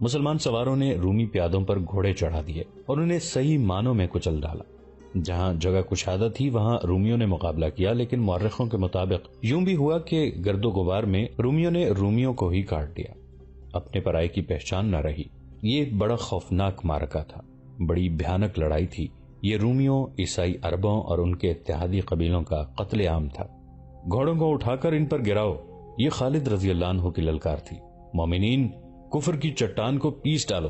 مسلمان سواروں نے رومی پیادوں پر گھوڑے چڑھا دیے اور انہیں صحیح معنوں میں کچل ڈالا۔ جہاں جگہ کشادہ تھی وہاں رومیوں نے مقابلہ کیا، لیکن مورخوں کے مطابق یوں بھی ہوا کہ گرد و غبار میں رومیوں نے رومیوں کو ہی کاٹ دیا۔ اپنے پرائے کی پہچان نہ رہی۔ یہ ایک بڑا خوفناک معرکہ تھا، بڑی بھیانک لڑائی تھی۔ یہ رومیوں، عیسائی عربوں اور ان کے اتحادی قبیلوں کا قتل عام تھا۔ گھوڑوں کو اٹھا کر ان پر گراؤ، یہ خالد رضی اللہ عنہ کی للکار تھی۔ مومنین، کفر کی چٹان کو پیس ڈالو۔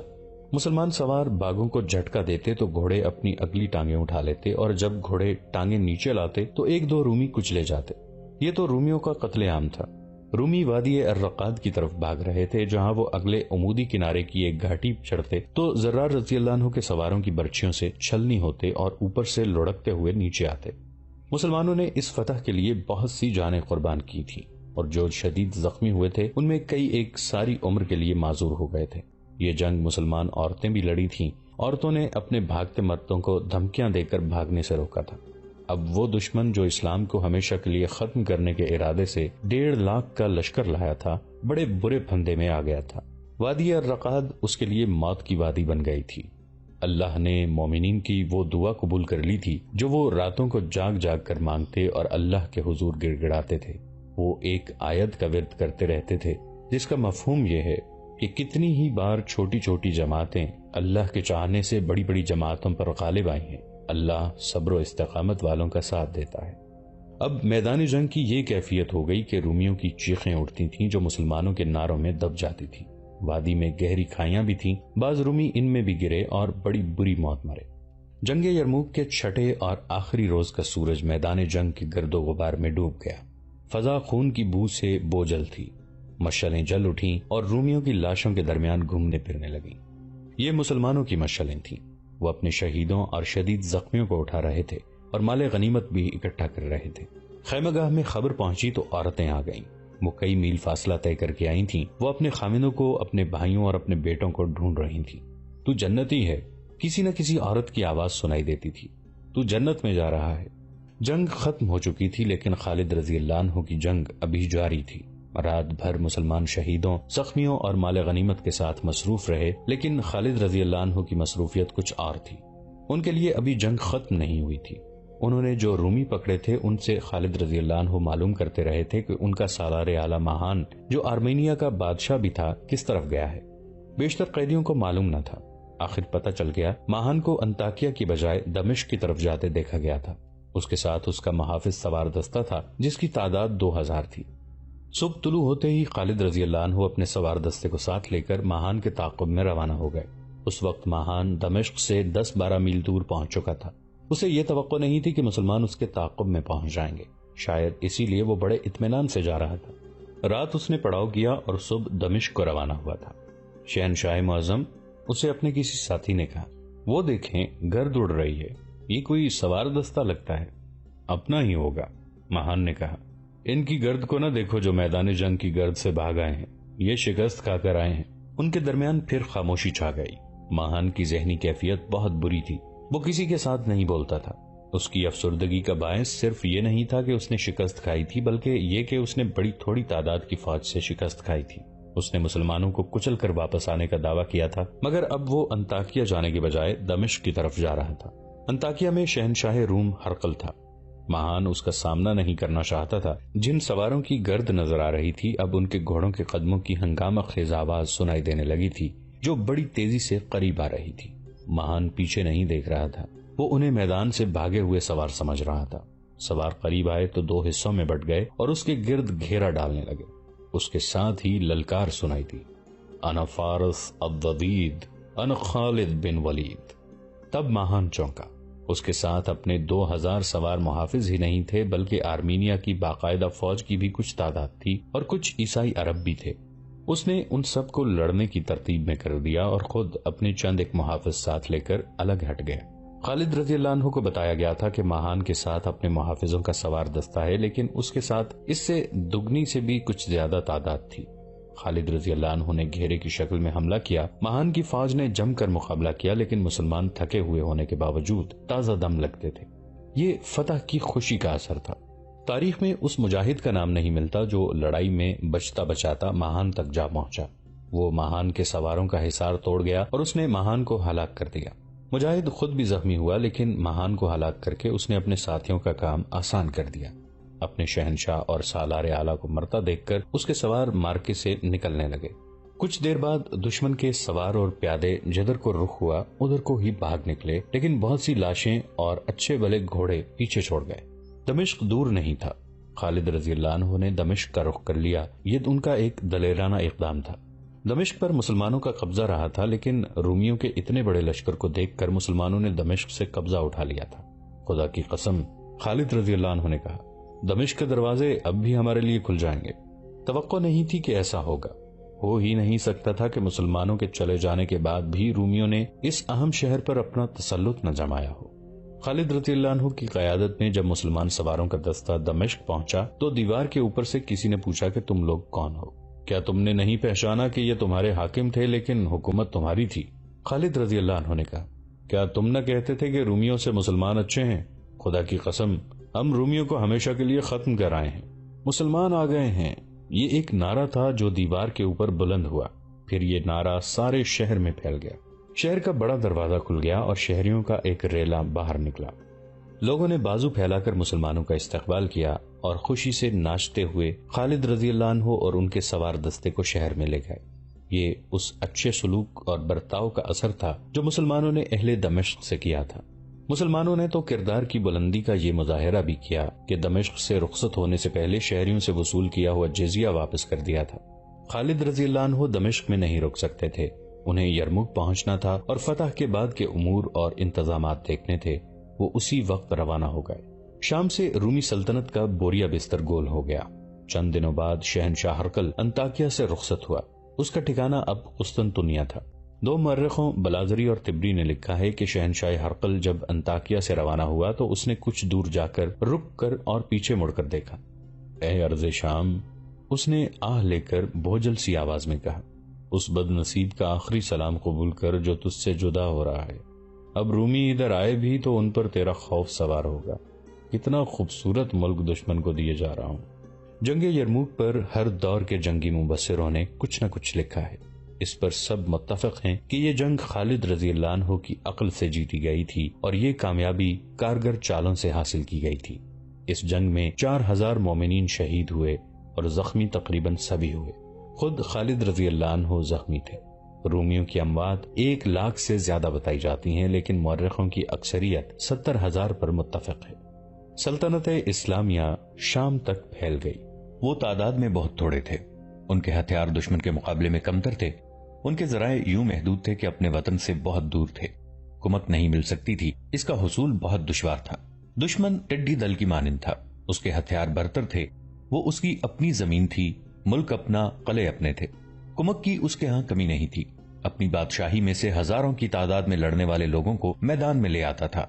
مسلمان سوار باغوں کو جھٹکا دیتے تو گھوڑے اپنی اگلی ٹانگیں اٹھا لیتے، اور جب گھوڑے ٹانگیں نیچے لاتے تو ایک دو رومی کچلے جاتے۔ یہ تو رومیوں کا قتل عام تھا۔ رومی وادی الرقاد کی طرف بھاگ رہے تھے، جہاں وہ اگلے عمودی کنارے کی ایک گھاٹی چڑھتے تو زرار رضی اللہ عنہ کے سواروں کی برچھیوں سے چھلنی ہوتے اور اوپر سے لڑکتے ہوئے نیچے آتے۔ مسلمانوں نے اس فتح کے لیے بہت سی جانیں قربان کی تھی، اور جو شدید زخمی ہوئے تھے ان میں کئی ایک ساری عمر کے لیے معذور ہو گئے تھے۔ یہ جنگ مسلمان عورتیں بھی لڑی تھیں۔ عورتوں نے اپنے بھاگتے مردوں کو دھمکیاں دے کر بھاگنے سے روکا تھا۔ اب وہ دشمن جو اسلام کو ہمیشہ کے لیے ختم کرنے کے ارادے سے 1.5 لاکھ کا لشکر لایا تھا، بڑے برے پھندے میں آ گیا تھا۔ وادی الرقاد اس کے لیے موت کی وادی بن گئی تھی۔ اللہ نے مومنین کی وہ دعا قبول کر لی تھی جو وہ راتوں کو جاگ جاگ کر مانگتے اور اللہ کے حضور گڑ گڑاتے تھے۔ وہ ایک آیت کا ورد کرتے رہتے تھے جس کا مفہوم یہ ہے کہ کتنی ہی بار چھوٹی چھوٹی جماعتیں اللہ کے چاہنے سے بڑی بڑی جماعتوں پر غالب آئی ہیں۔ اللہ صبر و استقامت والوں کا ساتھ دیتا ہے۔ اب میدان جنگ کی یہ کیفیت ہو گئی کہ رومیوں کی چیخیں اٹھتی تھیں جو مسلمانوں کے نعروں میں دب جاتی تھی۔ وادی میں گہری کھائیاں بھی تھیں، بعض رومی ان میں بھی گرے اور بڑی بری موت مرے۔ جنگ یرموک کے چھٹے اور آخری روز کا سورج میدان جنگ کے گرد و غبار میں ڈوب گیا۔ فضا خون کی بو سے بوجھل تھی، مشعلیں جل اٹھیں اور رومیوں کی لاشوں کے درمیان گھومنے پھرنے لگیں۔ یہ مسلمانوں کی مشعلیں تھیں۔ وہ اپنے شہیدوں اور شدید زخمیوں کو اٹھا رہے تھے اور مال غنیمت بھی اکٹھا کر رہے تھے۔ خیمہ گاہ میں خبر پہنچی تو عورتیں آ گئیں۔ وہ کئی میل فاصلہ طے کر کے آئی تھیں۔ وہ اپنے خامندوں کو، اپنے بھائیوں اور اپنے بیٹوں کو ڈھونڈ رہی تھیں۔ تو جنتی ہے، کسی نہ کسی عورت کی آواز سنائی دیتی تھی۔ تو جنت میں جا رہا ہے۔ جنگ ختم ہو چکی تھی، لیکن خالد رضی اللہ عنہ کی جنگ ابھی جاری تھی۔ رات بھر مسلمان شہیدوں، زخمیوں اور مال غنیمت کے ساتھ مصروف رہے، لیکن خالد رضی اللہ عنہ کی مصروفیت کچھ اور تھی۔ ان کے لیے ابھی جنگ ختم نہیں ہوئی تھی۔ انہوں نے جو رومی پکڑے تھے ان سے خالد رضی اللہ عنہ معلوم کرتے رہے تھے کہ ان کا سالار اعلیٰ ماہان، جو آرمینیا کا بادشاہ بھی تھا، کس طرف گیا ہے۔ بیشتر قیدیوں کو معلوم نہ تھا۔ آخر پتہ چل گیا، ماہان کو انطاکیہ کی بجائے دمشق کی طرف جاتے دیکھا گیا تھا۔ اس کے ساتھ اس کا محافظ سوار دستہ تھا جس کی تعداد 2000 تھی۔ صبح طلوع ہوتے ہی خالد رضی اللہ عنہ اپنے سوار دستے کو ساتھ لے کر ماہان کے تعاقب میں روانہ ہو گئے۔ اس وقت ماہان دمشق سے 10-12 میل دور پہنچ چکا تھا۔ اسے یہ توقع نہیں تھی کہ مسلمان اس کے تعاقب میں پہنچ جائیں گے، شاید اسی لیے وہ بڑے اطمینان سے جا رہا تھا۔ رات اس نے پڑاؤ کیا اور صبح دمشق کو روانہ ہوا تھا۔ شہنشاہ معظم، اسے اپنے کسی ساتھی نے کہا، وہ دیکھیں گرد اڑ رہی ہے، یہ کوئی سوار دستہ لگتا ہے۔ اپنا ہی ہوگا، ماہان نے کہا۔ ان کی گرد کو نہ دیکھو جو میدان جنگ کی گرد سے بھاگ آئے ہیں، یہ شکست کھا کر آئے ہیں۔ ان کے درمیان پھر خاموشی چھا گئی۔ ماہان کی ذہنی کیفیت بہت بری تھی۔ وہ کسی کے ساتھ نہیں بولتا تھا۔ اس کی افسردگی کا باعث صرف یہ نہیں تھا کہ اس نے شکست کھائی تھی، بلکہ یہ کہ اس نے بڑی تھوڑی تعداد کی فوج سے شکست کھائی تھی۔ اس نے مسلمانوں کو کچل کر واپس آنے کا دعویٰ کیا تھا، مگر اب وہ انطاکیہ جانے کے بجائے دمشق کی طرف جا رہا تھا۔ انطاکیہ میں شہنشاہ روم ہرقل تھا۔ ماہان اس کا سامنا نہیں کرنا چاہتا تھا۔ جن سواروں کی گرد نظر آ رہی تھی، اب ان کے گھوڑوں کے قدموں کی ہنگامہ خیز آواز سنائی دینے لگی تھی جو بڑی تیزی سے قریب آ رہی تھی۔ ماہان پیچھے نہیں دیکھ رہا تھا، وہ انہیں میدان سے بھاگے ہوئے سوار سمجھ رہا تھا۔ سوار قریب آئے تو 2 حصوں میں بٹ گئے اور اس کے گرد گھیرا ڈالنے لگے۔ اس کے ساتھ ہی للکار سنائی تھی، انا فارس الضدید، انا خالد بن ولید۔ تب ماہان چونکا۔ اس کے ساتھ اپنے 2000 سوار محافظ ہی نہیں تھے، بلکہ آرمینیا کی باقاعدہ فوج کی بھی کچھ تعداد تھی اور کچھ عیسائی عرب بھی تھے۔ اس نے ان سب کو لڑنے کی ترتیب میں کر دیا اور خود اپنے چند ایک محافظ ساتھ لے کر الگ ہٹ گیا۔ خالد رضی اللہ عنہ کو بتایا گیا تھا کہ ماہان کے ساتھ اپنے محافظوں کا سوار دستہ ہے، لیکن اس کے ساتھ اس سے دگنی سے بھی کچھ زیادہ تعداد تھی۔ خالد رضی اللہ عنہ نے گھیرے کی شکل میں حملہ کیا۔ ماہان کی فوج نے جم کر مقابلہ کیا، لیکن مسلمان تھکے ہوئے ہونے کے باوجود تازہ دم لگتے تھے۔ یہ فتح کی خوشی کا اثر تھا۔ تاریخ میں اس مجاہد کا نام نہیں ملتا جو لڑائی میں بچتا بچاتا ماہان تک جا پہنچا۔ وہ ماہان کے سواروں کا حصار توڑ گیا اور اس نے ماہان کو ہلاک کر دیا۔ مجاہد خود بھی زخمی ہوا، لیکن ماہان کو ہلاک کر کے اس نے اپنے ساتھیوں کا کام آسان کر دیا۔ اپنے شہنشاہ اور سالار اعلیٰ کو مرتا دیکھ کر اس کے سوار مارکے سے نکلنے لگے۔ کچھ دیر بعد دشمن کے سوار اور پیادے جدھر کو رخ ہوا ادھر کو ہی بھاگ نکلے، لیکن بہت سی لاشیں اور اچھے بھلے گھوڑے پیچھے چھوڑ گئے۔ دمشق دور نہیں تھا۔ خالد رضی اللہ عنہ نے دمشق کا رخ کر لیا۔ یہ ان کا ایک دلیرانہ اقدام تھا۔ دمشق پر مسلمانوں کا قبضہ رہا تھا، لیکن رومیوں کے اتنے بڑے لشکر کو دیکھ کر مسلمانوں نے دمشق سے قبضہ اٹھا لیا تھا۔ خدا کی قسم، خالد رضی اللہ عنہ نے کہا، دمشق کے دروازے اب بھی ہمارے لیے کھل جائیں گے۔ توقع نہیں تھی کہ ایسا ہوگا۔ ہو ہی نہیں سکتا تھا کہ مسلمانوں کے چلے جانے کے بعد بھی رومیوں نے اس اہم شہر پر اپنا تسلط نہ جمایا ہو۔ خالد رضی اللہ عنہ کی قیادت میں جب مسلمان سواروں کا دستہ دمشق پہنچا تو دیوار کے اوپر سے کسی نے پوچھا کہ تم لوگ کون ہو؟ کیا تم نے نہیں پہچانا کہ یہ تمہارے حاکم تھے لیکن حکومت تمہاری تھی؟ خالد رضی اللہ عنہ نے کہا، کیا تم نہ کہتے تھے کہ رومیوں سے مسلمان اچھے ہیں؟ خدا کی قسم، ہم رومیوں کو ہمیشہ کے لیے ختم کر آئے ہیں، مسلمان آ گئے ہیں۔ یہ ایک نعرہ تھا جو دیوار کے اوپر بلند ہوا، پھر یہ نعرہ سارے شہر میں پھیل گیا۔ شہر کا بڑا دروازہ کھل گیا اور شہریوں کا ایک ریلا باہر نکلا۔ لوگوں نے بازو پھیلا کر مسلمانوں کا استقبال کیا اور خوشی سے ناچتے ہوئے خالد رضی اللہ عنہ اور ان کے سوار دستے کو شہر میں لے گئے۔ یہ اس اچھے سلوک اور برتاؤ کا اثر تھا جو مسلمانوں نے اہل دمشق سے کیا تھا۔ مسلمانوں نے تو کردار کی بلندی کا یہ مظاہرہ بھی کیا کہ دمشق سے رخصت ہونے سے پہلے شہریوں سے وصول کیا ہوا جزیہ واپس کر دیا تھا۔ خالد رضی اللہ عنہ دمشق میں نہیں رک سکتے تھے، انہیں یرموک پہنچنا تھا اور فتح کے بعد کے امور اور انتظامات دیکھنے تھے۔ وہ اسی وقت روانہ ہو گئے۔ شام سے رومی سلطنت کا بوریا بستر گول ہو گیا۔ چند دنوں بعد شہنشاہ ہرقل انطاکیہ سے رخصت ہوا۔ اس کا ٹھکانہ اب قسطنطنیہ تھا۔ دو مورخوں بلازری اور طبری نے لکھا ہے کہ شہنشاہ ہرقل جب انطاکیہ سے روانہ ہوا تو اس نے کچھ دور جا کر رک کر اور پیچھے مڑ کر دیکھا۔ اے ارض شام، اس نے آہ لے کر بوجھل سی آواز میں کہا، اس بد نصیب کا آخری سلام قبول کر جو تجھ سے جدا ہو رہا ہے۔ اب رومی ادھر آئے بھی تو ان پر تیرا خوف سوار ہوگا۔ کتنا خوبصورت ملک دشمن کو دیے جا رہا ہوں۔ جنگ یرموک پر ہر دور کے جنگی مبصروں نے کچھ نہ کچھ لکھا ہے۔ اس پر سب متفق ہیں کہ یہ جنگ خالد رضی اللہ عنہ کی عقل سے جیتی گئی تھی اور یہ کامیابی کارگر چالوں سے حاصل کی گئی تھی۔ اس جنگ میں 4000 مومنین شہید ہوئے اور زخمی تقریباً سبھی ہوئے۔ خود خالد رضی اللہ عنہ زخمی تھے۔ رومیوں کی اموات 1,00,000 سے زیادہ بتائی جاتی ہیں، لیکن مورخوں کی اکثریت 70,000 پر متفق ہے۔ سلطنت اسلامیہ شام تک پھیل گئی۔ وہ تعداد میں بہت تھوڑے تھے، ان کے ہتھیار دشمن کے مقابلے میں کمتر تھے، ان کے ذرائع یوں محدود تھے کہ اپنے وطن سے بہت دور تھے، حکومت نہیں مل سکتی تھی، اس کا حصول بہت دشوار تھا۔ دشمن ٹڈی دل کی مانند تھا، اس کے ہتھیار برتر تھے، وہ اس کی اپنی زمین تھی، ملک اپنا، قلعے اپنے تھے۔ کمک کی اس کے ہاں کمی نہیں تھی، اپنی بادشاہی میں سے ہزاروں کی تعداد میں لڑنے والے لوگوں کو میدان میں لے آتا تھا،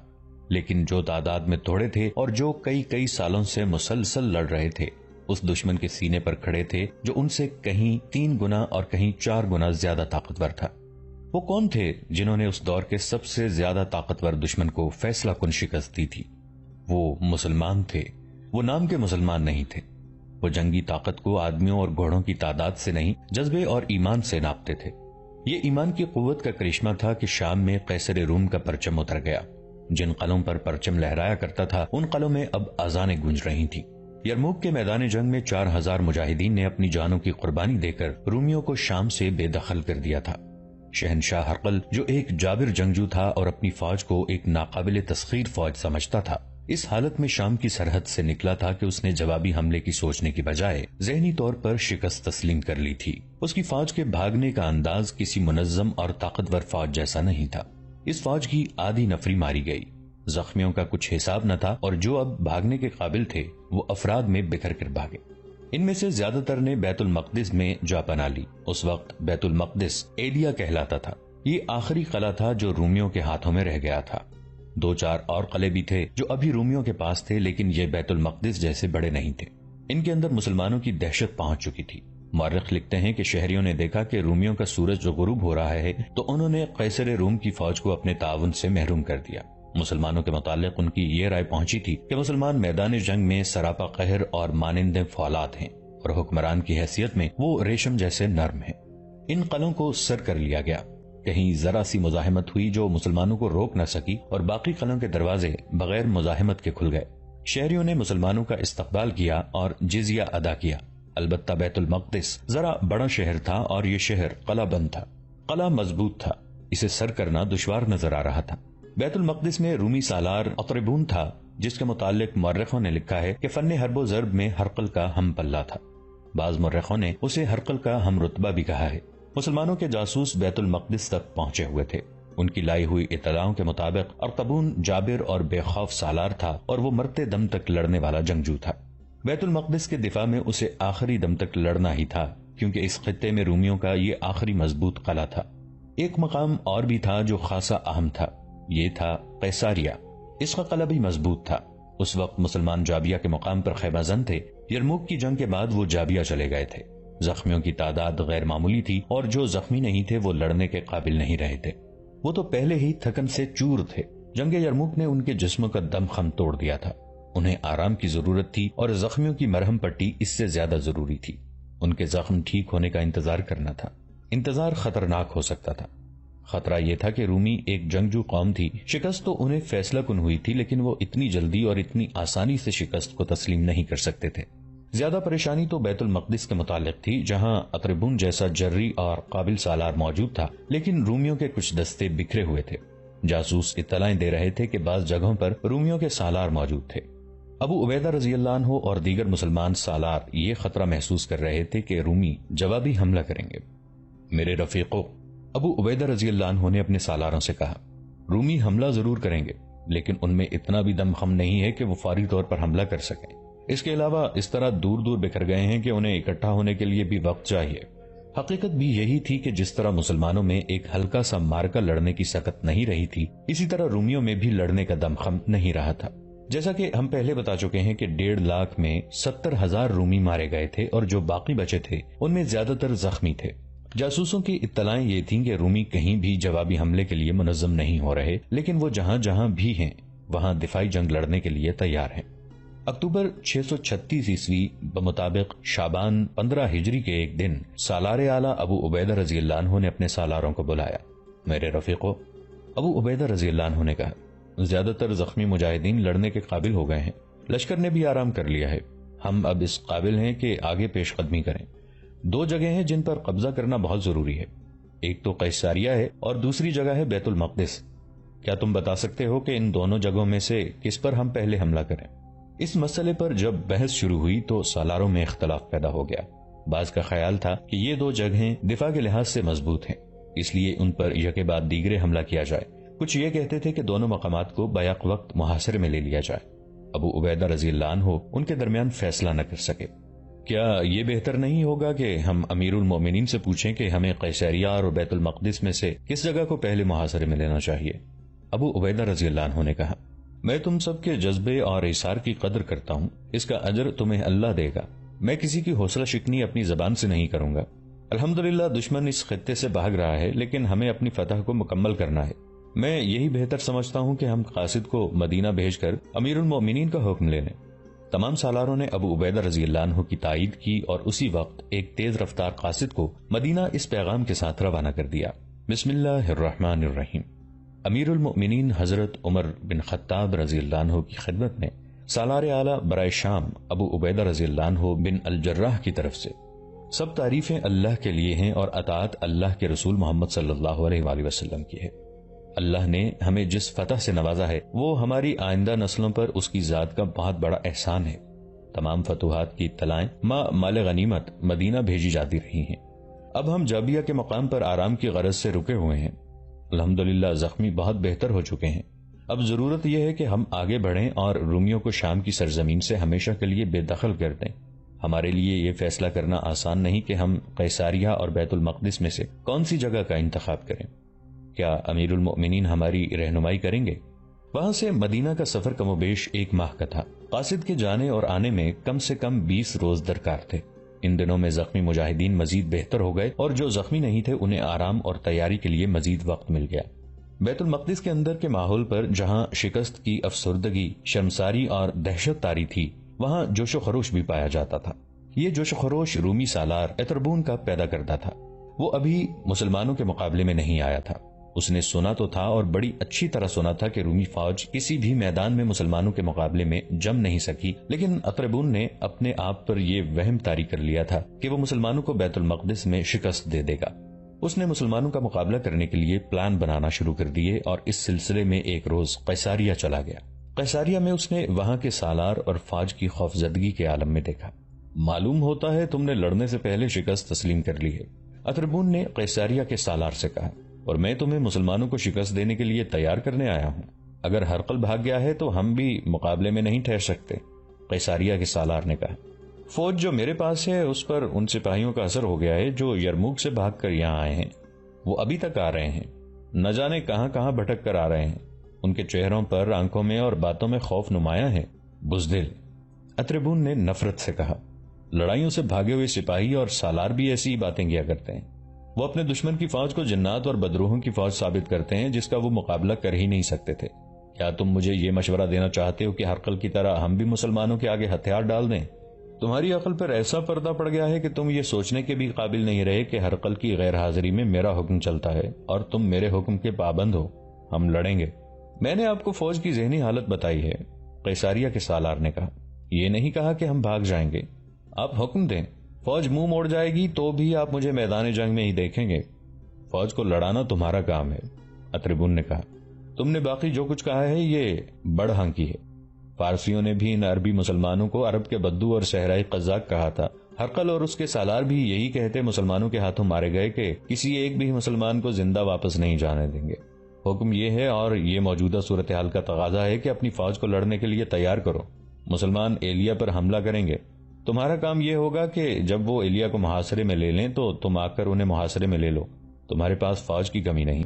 لیکن جو تعداد میں تھوڑے تھے اور جو کئی سالوں سے مسلسل لڑ رہے تھے، اس دشمن کے سینے پر کھڑے تھے جو ان سے کہیں 3 گنا اور کہیں 4 گنا زیادہ طاقتور تھا۔ وہ کون تھے جنہوں نے اس دور کے سب سے زیادہ طاقتور دشمن کو فیصلہ کن شکست دی تھی؟ وہ مسلمان تھے۔ وہ نام کے مسلمان نہیں تھے، وہ جنگی طاقت کو آدمیوں اور گھوڑوں کی تعداد سے نہیں، جذبے اور ایمان سے ناپتے تھے۔ یہ ایمان کی قوت کا کرشمہ تھا کہ شام میں قیصر روم کا پرچم اتر گیا۔ جن قلعوں پر پرچم لہرایا کرتا تھا ان قلعوں میں اب اذانیں گونج رہی تھیں۔ یرموک کے میدان جنگ میں 4000 مجاہدین نے اپنی جانوں کی قربانی دے کر رومیوں کو شام سے بے دخل کر دیا تھا۔ شہنشاہ ہرقل جو ایک جابر جنگجو تھا اور اپنی فوج کو ایک ناقابل تسخیر فوج سمجھتا تھا، اس حالت میں شام کی سرحد سے نکلا تھا کہ اس نے جوابی حملے کی سوچنے کی بجائے ذہنی طور پر شکست تسلیم کر لی تھی۔ اس کی فوج کے بھاگنے کا انداز کسی منظم اور طاقتور فوج جیسا نہیں تھا۔ اس فوج کی آدھی نفری ماری گئی، زخمیوں کا کچھ حساب نہ تھا، اور جو اب بھاگنے کے قابل تھے وہ افراد میں بکھر کر بھاگے۔ ان میں سے زیادہ تر نے بیت المقدس میں جا پناہ لی۔ اس وقت بیت المقدس ایلیا کہلاتا تھا۔ یہ آخری قلعہ تھا جو رومیوں کے ہاتھوں میں رہ گیا تھا۔ 2-4 اور قلعے بھی تھے جو ابھی رومیوں کے پاس تھے، لیکن یہ بیت المقدس جیسے بڑے نہیں تھے۔ ان کے اندر مسلمانوں کی دہشت پہنچ چکی تھی۔ مورخ لکھتے ہیں کہ شہریوں نے دیکھا کہ رومیوں کا سورج غروب ہو رہا ہے تو انہوں نے قیصر روم کی فوج کو اپنے تعاون سے محروم کر دیا۔ مسلمانوں کے متعلق ان کی یہ رائے پہنچی تھی کہ مسلمان میدان جنگ میں سراپا قہر اور مانند فولاد ہیں، اور حکمران کی حیثیت میں وہ ریشم جیسے نرم ہیں۔ ان قلعوں کو سر کر لیا گیا۔ کہیں ذرا سی مزاحمت ہوئی جو مسلمانوں کو روک نہ سکی اور باقی قلعوں کے دروازے بغیر مزاحمت کے کھل گئے۔ شہریوں نے مسلمانوں کا استقبال کیا اور جزیہ ادا کیا۔ البتہ بیت المقدس ذرا بڑا شہر تھا اور یہ شہر قلعہ بند تھا۔ قلعہ مضبوط تھا، اسے سر کرنا دشوار نظر آ رہا تھا۔ بیت المقدس میں رومی سالار اطربون تھا، جس کے متعلق مورخوں نے لکھا ہے کہ فن حرب و ضرب میں ہرقل کا ہم پلہ تھا۔ بعض مورخوں نے اسے ہرقل کا ہم رتبہ بھی کہا ہے۔ مسلمانوں کے جاسوس بیت المقدس تک پہنچے ہوئے تھے۔ ان کی لائی ہوئی اطلاعوں کے مطابق ارطبون جابر اور بے خوف سالار تھا اور وہ مرتے دم تک لڑنے والا جنگجو تھا۔ بیت المقدس کے دفاع میں اسے آخری دم تک لڑنا ہی تھا، کیونکہ اس خطے میں رومیوں کا یہ آخری مضبوط قلعہ تھا۔ ایک مقام اور بھی تھا جو خاصا اہم تھا، یہ تھا قیساریہ۔ اس کا قلعہ بھی مضبوط تھا۔ اس وقت مسلمان جابیہ کے مقام پر خیمہ زن تھے۔ یرموک کی جنگ کے بعد وہ جابیہ چلے گئے تھے۔ زخمیوں کی تعداد غیر معمولی تھی اور جو زخمی نہیں تھے وہ لڑنے کے قابل نہیں رہے تھے۔ وہ تو پہلے ہی تھکن سے چور تھے۔ جنگ یرموک نے ان کے جسموں کا دم خم توڑ دیا تھا۔ انہیں آرام کی ضرورت تھی اور زخمیوں کی مرہم پٹی اس سے زیادہ ضروری تھی۔ ان کے زخم ٹھیک ہونے کا انتظار کرنا تھا۔ انتظار خطرناک ہو سکتا تھا۔ خطرہ یہ تھا کہ رومی ایک جنگجو قوم تھی۔ شکست تو انہیں فیصلہ کن ہوئی تھی، لیکن وہ اتنی جلدی اور اتنی آسانی سے شکست کو تسلیم نہیں کر سکتے تھے۔ زیادہ پریشانی تو بیت المقدس کے متعلق تھی، جہاں اطربون جیسا جری اور قابل سالار موجود تھا، لیکن رومیوں کے کچھ دستے بکھرے ہوئے تھے۔ جاسوس اطلاعیں دے رہے تھے کہ بعض جگہوں پر رومیوں کے سالار موجود تھے۔ ابو عبیدہ رضی اللہ عنہ اور دیگر مسلمان سالار یہ خطرہ محسوس کر رہے تھے کہ رومی جوابی حملہ کریں گے۔ میرے رفیقو، ابو عبیدہ رضی اللہ عنہ نے اپنے سالاروں سے کہا، رومی حملہ ضرور کریں گے، لیکن ان میں اتنا بھی دم خم نہیں ہے کہ وہ فوری طور پر حملہ کر سکیں۔ اس کے علاوہ اس طرح دور دور بکھر گئے ہیں کہ انہیں اکٹھا ہونے کے لیے بھی وقت چاہیے۔ حقیقت بھی یہی تھی کہ جس طرح مسلمانوں میں ایک ہلکا سا مارکا لڑنے کی سکت نہیں رہی تھی، اسی طرح رومیوں میں بھی لڑنے کا دم خم نہیں رہا تھا۔ جیسا کہ ہم پہلے بتا چکے ہیں کہ 1.5 لاکھ میں 70,000 رومی مارے گئے تھے اور جو باقی بچے تھے ان میں زیادہ تر زخمی تھے۔ جاسوسوں کی اطلاعیں یہ تھیں کہ رومی کہیں بھی جوابی حملے کے لیے منظم نہیں ہو رہے، لیکن وہ جہاں جہاں بھی ہیں وہاں دفاعی جنگ لڑنے کے لیے تیار ہیں۔ اکتوبر 636 عیسوی بمطابق شعبان 15 ہجری کے ایک دن سالار اعلیٰ ابو عبیدہ رضی اللہ عنہ نے اپنے سالاروں کو بلایا۔ میرے رفیقو، ابو عبیدہ رضی اللہ عنہ نے کہا، زیادہ تر زخمی مجاہدین لڑنے کے قابل ہو گئے ہیں، لشکر نے بھی آرام کر لیا ہے، ہم اب اس قابل ہیں کہ آگے پیش قدمی کریں۔ 2 جگہیں ہیں جن پر قبضہ کرنا بہت ضروری ہے، ایک تو قیساریہ ہے اور دوسری جگہ ہے بیت المقدس۔ کیا تم بتا سکتے ہو کہ ان دونوں جگہوں میں سے کس پر ہم پہلے حملہ کریں؟ اس مسئلے پر جب بحث شروع ہوئی تو سالاروں میں اختلاف پیدا ہو گیا۔ بعض کا خیال تھا کہ یہ 2 جگہیں دفاع کے لحاظ سے مضبوط ہیں، اس لیے ان پر یکے بعد دیگرے حملہ کیا جائے۔ کچھ یہ کہتے تھے کہ دونوں مقامات کو بیک وقت محاصرے میں لے لیا جائے۔ ابو عبیدہ رضی اللہ عنہ ان کے درمیان فیصلہ نہ کر سکے۔ کیا یہ بہتر نہیں ہوگا کہ ہم امیر المومنین سے پوچھیں کہ ہمیں قیساریہ اور بیت المقدس میں سے کس جگہ کو پہلے محاصرے میں لینا چاہیے؟ ابو عبیدہ رضی اللہ عنہ نے کہا، میں تم سب کے جذبے اور ایثار کی قدر کرتا ہوں، اس کا اجر تمہیں اللہ دے گا۔ میں کسی کی حوصلہ شکنی اپنی زبان سے نہیں کروں گا۔ الحمدللہ دشمن اس خطے سے بھاگ رہا ہے، لیکن ہمیں اپنی فتح کو مکمل کرنا ہے۔ میں یہی بہتر سمجھتا ہوں کہ ہم قاصد کو مدینہ بھیج کر امیر المومنین کا حکم لے لیں۔ تمام سالاروں نے ابو عبیدہ رضی اللہ عنہ کی تائید کی اور اسی وقت ایک تیز رفتار قاصد کو مدینہ اس پیغام کے ساتھ روانہ کر دیا، بسم اللہ الرحمن الرحیم۔ امیر المؤمنین حضرت عمر بن خطاب رضی اللہ عنہ کی خدمت میں سالار اعلیٰ برائے شام ابو عبیدہ رضی اللہ عنہ بن الجراح کی طرف سے، سب تعریفیں اللہ کے لیے ہیں اور اطاعت اللہ کے رسول محمد صلی اللہ علیہ وآلہ وسلم کی ہے۔ اللہ نے ہمیں جس فتح سے نوازا ہے وہ ہماری آئندہ نسلوں پر اس کی ذات کا بہت بڑا احسان ہے۔ تمام فتوحات کی اطلاعیں مال غنیمت مدینہ بھیجی جاتی رہی ہیں۔ اب ہم جابیہ کے مقام پر آرام کی غرض سے رکے ہوئے ہیں۔ الحمدللہ زخمی بہت بہتر ہو چکے ہیں۔ اب ضرورت یہ ہے کہ ہم آگے بڑھیں اور رومیوں کو شام کی سرزمین سے ہمیشہ کے لیے بے دخل کر دیں۔ ہمارے لیے یہ فیصلہ کرنا آسان نہیں کہ ہم قیساریہ اور بیت المقدس میں سے کون سی جگہ کا انتخاب کریں۔ کیا امیر المؤمنین ہماری رہنمائی کریں گے؟ وہاں سے مدینہ کا سفر کم و بیش 1 ماہ کا تھا۔ قاصد کے جانے اور آنے میں کم سے کم 20 روز درکار تھے۔ ان دنوں میں زخمی مجاہدین مزید بہتر ہو گئے اور جو زخمی نہیں تھے انہیں آرام اور تیاری کے لیے مزید وقت مل گیا۔ بیت المقدس کے اندر کے ماحول پر جہاں شکست کی افسردگی، شرمساری اور دہشت طاری تھی، وہاں جوش و خروش بھی پایا جاتا تھا۔ یہ جوش و خروش رومی سالار اطربون کا پیدا کرتا تھا۔ وہ ابھی مسلمانوں کے مقابلے میں نہیں آیا تھا۔ اس نے سنا تو تھا اور بڑی اچھی طرح سنا تھا کہ رومی فوج کسی بھی میدان میں مسلمانوں کے مقابلے میں جم نہیں سکی، لیکن اطربون نے اپنے آپ پر یہ وہم طاری کر لیا تھا کہ وہ مسلمانوں کو بیت المقدس میں شکست دے دے گا۔ اس نے مسلمانوں کا مقابلہ کرنے کے لیے پلان بنانا شروع کر دیے اور اس سلسلے میں ایک روز قیصاریہ چلا گیا۔ قیصاریہ میں اس نے وہاں کے سالار اور فوج کی خوفزدگی کے عالم میں دیکھا۔ معلوم ہوتا ہے تم نے لڑنے سے پہلے شکست تسلیم کر لی ہے، اطربون نے قیصاریہ کے سالار سے کہا، اور میں تمہیں مسلمانوں کو شکست دینے کے لیے تیار کرنے آیا ہوں۔ اگر ہرقل بھاگ گیا ہے تو ہم بھی مقابلے میں نہیں ٹھہر سکتے۔ قیصاریہ کے سالار نے کہا، فوج جو میرے پاس ہے اس پر ان سپاہیوں کا اثر ہو گیا ہے جو یرموک سے بھاگ کر یہاں آئے ہیں۔ وہ ابھی تک آ رہے ہیں، نہ جانے کہاں کہاں بھٹک کر آ رہے ہیں۔ ان کے چہروں پر، آنکھوں میں اور باتوں میں خوف نمایاں ہے۔ بزدل، اطربون نے نفرت سے کہا، لڑائیوں سے بھاگے ہوئے سپاہی اور سالار بھی ایسی ہی باتیں کیا کرتے ہیں۔ وہ اپنے دشمن کی فوج کو جنات اور بدروحوں کی فوج ثابت کرتے ہیں جس کا وہ مقابلہ کر ہی نہیں سکتے تھے۔ کیا تم مجھے یہ مشورہ دینا چاہتے ہو کہ ہرقل کی طرح ہم بھی مسلمانوں کے آگے ہتھیار ڈال دیں؟ تمہاری عقل پر ایسا پردہ پڑ گیا ہے کہ تم یہ سوچنے کے بھی قابل نہیں رہے کہ ہرقل کی غیر حاضری میں میرا حکم چلتا ہے اور تم میرے حکم کے پابند ہو۔ ہم لڑیں گے۔ میں نے آپ کو فوج کی ذہنی حالت بتائی ہے، قیصاریہ کے سالار نے کہا، یہ نہیں کہا کہ ہم بھاگ جائیں گے۔ آپ حکم دیں، فوج منہ موڑ جائے گی تو بھی آپ مجھے میدان جنگ میں ہی دیکھیں گے۔ فوج کو لڑانا تمہارا کام ہے، اطربون نے کہا۔ تم نے باقی جو کچھ کہا ہے یہ بڑ ہنکی ہے۔ فارسیوں نے بھی ان عربی مسلمانوں کو عرب کے بدو اور صحرائی قزاق کہا تھا۔ ہرقل اور اس کے سالار بھی یہی کہتے مسلمانوں کے ہاتھوں مارے گئے کہ کسی ایک بھی مسلمان کو زندہ واپس نہیں جانے دیں گے۔ حکم یہ ہے اور یہ موجودہ صورتحال کا تقاضا ہے کہ اپنی فوج کو لڑنے کے لیے تیار کرو۔ مسلمان ایلیا پر حملہ کریں گے۔ تمہارا کام یہ ہوگا کہ جب وہ ایلیا کو محاصرے میں لے لیں تو تم آ کر انہیں محاصرے میں لے لو۔ تمہارے پاس فوج کی کمی نہیں۔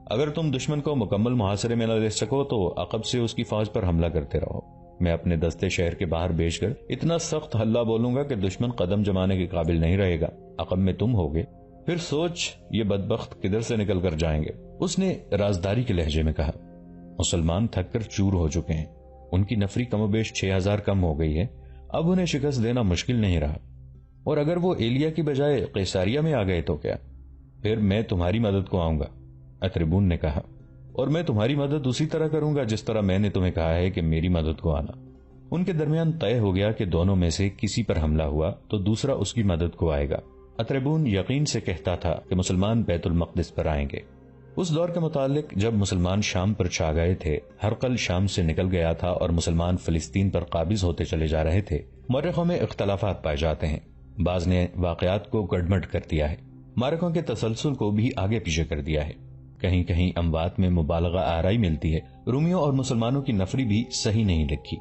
اگر تم دشمن کو مکمل محاصرے میں نہ لے سکو تو عقب سے اس کی فوج پر حملہ کرتے رہو۔ میں اپنے دستے شہر کے باہر بیچ کر اتنا سخت حلہ بولوں گا کہ دشمن قدم جمانے کے قابل نہیں رہے گا۔ عقب میں تم ہوگے، پھر سوچ یہ بدبخت کدھر سے نکل کر جائیں گے۔ اس نے رازداری کے لہجے میں کہا، مسلمان تھک کر چور ہو چکے ہیں، ان کی نفری کم و بیش 6000 کم ہو گئی ہے، اب انہیں شکست دینا مشکل نہیں رہا، اور اگر وہ ایلیا کی بجائے قیصاریہ میں آ گئے تو کیا؟ پھر میں تمہاری مدد کو آؤں گا، اطربون نے کہا، اور میں تمہاری مدد اسی طرح کروں گا جس طرح میں نے تمہیں کہا ہے کہ میری مدد کو آنا۔ ان کے درمیان طے ہو گیا کہ دونوں میں سے کسی پر حملہ ہوا تو دوسرا اس کی مدد کو آئے گا۔ اطربون یقین سے کہتا تھا کہ مسلمان بیت المقدس پر آئیں گے۔ اس دور کے متعلق جب مسلمان شام پر چھا گئے تھے، ہرقل شام سے نکل گیا تھا اور مسلمان فلسطین پر قابض ہوتے چلے جا رہے تھے، مورخوں میں اختلافات پائے جاتے ہیں۔ بعض نے واقعات کو گڑمٹ کر دیا ہے، معرکوں کے تسلسل کو بھی آگے پیچھے کر دیا ہے۔ کہیں کہیں اموات میں مبالغہ آرائی ملتی ہے۔ رومیوں اور مسلمانوں کی نفری بھی صحیح نہیں لکھی۔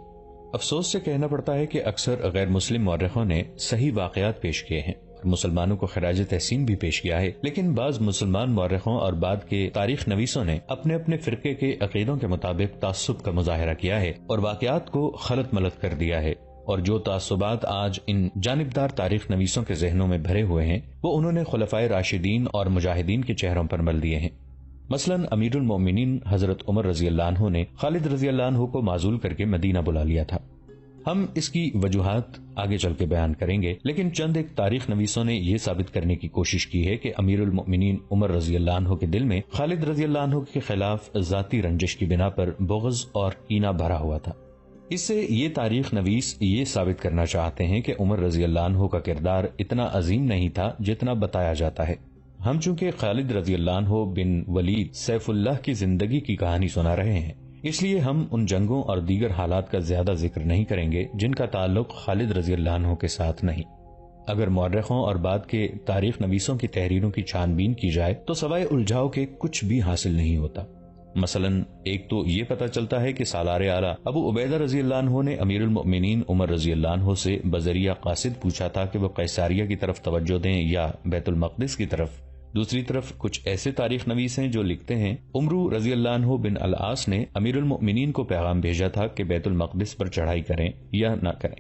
افسوس سے کہنا پڑتا ہے کہ اکثر غیر مسلم مورخوں نے صحیح واقعات پیش کیے ہیں اور مسلمانوں کو خراج تحسین بھی پیش کیا ہے، لیکن بعض مسلمان مورخوں اور بعد کے تاریخ نویسوں نے اپنے اپنے فرقے کے عقیدوں کے مطابق تعصب کا مظاہرہ کیا ہے اور واقعات کو خلط ملط کر دیا ہے، اور جو تعصبات آج ان جانبدار تاریخ نویسوں کے ذہنوں میں بھرے ہوئے ہیں وہ انہوں نے خلفائے راشدین اور مجاہدین کے چہروں پر مل دیے ہیں۔ مثلاً امیر المومنین حضرت عمر رضی اللہ عنہ نے خالد رضی اللہ عنہ کو معزول کر کے مدینہ بلا لیا تھا۔ ہم اس کی وجوہات آگے چل کے بیان کریں گے، لیکن چند ایک تاریخ نویسوں نے یہ ثابت کرنے کی کوشش کی ہے کہ امیر المومنین عمر رضی اللہ عنہ کے دل میں خالد رضی اللہ عنہ کے خلاف ذاتی رنجش کی بنا پر بغض اور کینہ بھرا ہوا تھا۔ اس سے یہ تاریخ نویس یہ ثابت کرنا چاہتے ہیں کہ عمر رضی اللہ عنہ کا کردار اتنا عظیم نہیں تھا جتنا بتایا جاتا ہے۔ ہم چونکہ خالد رضی اللہ عنہ بن ولید سیف اللہ کی زندگی کی کہانی سنا رہے ہیں، اس لیے ہم ان جنگوں اور دیگر حالات کا زیادہ ذکر نہیں کریں گے جن کا تعلق خالد رضی اللہ عنہ کے ساتھ نہیں۔ اگر مورخوں اور بعد کے تاریخ نویسوں کی تحریروں کی چھان بین کی جائے تو سوائے الجھاؤ کے کچھ بھی حاصل نہیں ہوتا۔ مثلاً ایک تو یہ پتہ چلتا ہے کہ سالار اعلیٰ ابو عبیدہ رضی اللہ عنہ نے امیر المؤمنین عمر رضی اللہ عنہ سے بذریعہ قاصد پوچھا تھا کہ وہ قیصاریہ کی طرف توجہ دیں یا بیت المقدس کی طرف۔ دوسری طرف کچھ ایسے تاریخ نویس ہیں جو لکھتے ہیں عمرو رضی اللہ عنہ بن العاص نے امیر المؤمنین کو پیغام بھیجا تھا کہ بیت المقدس پر چڑھائی کریں یا نہ کریں۔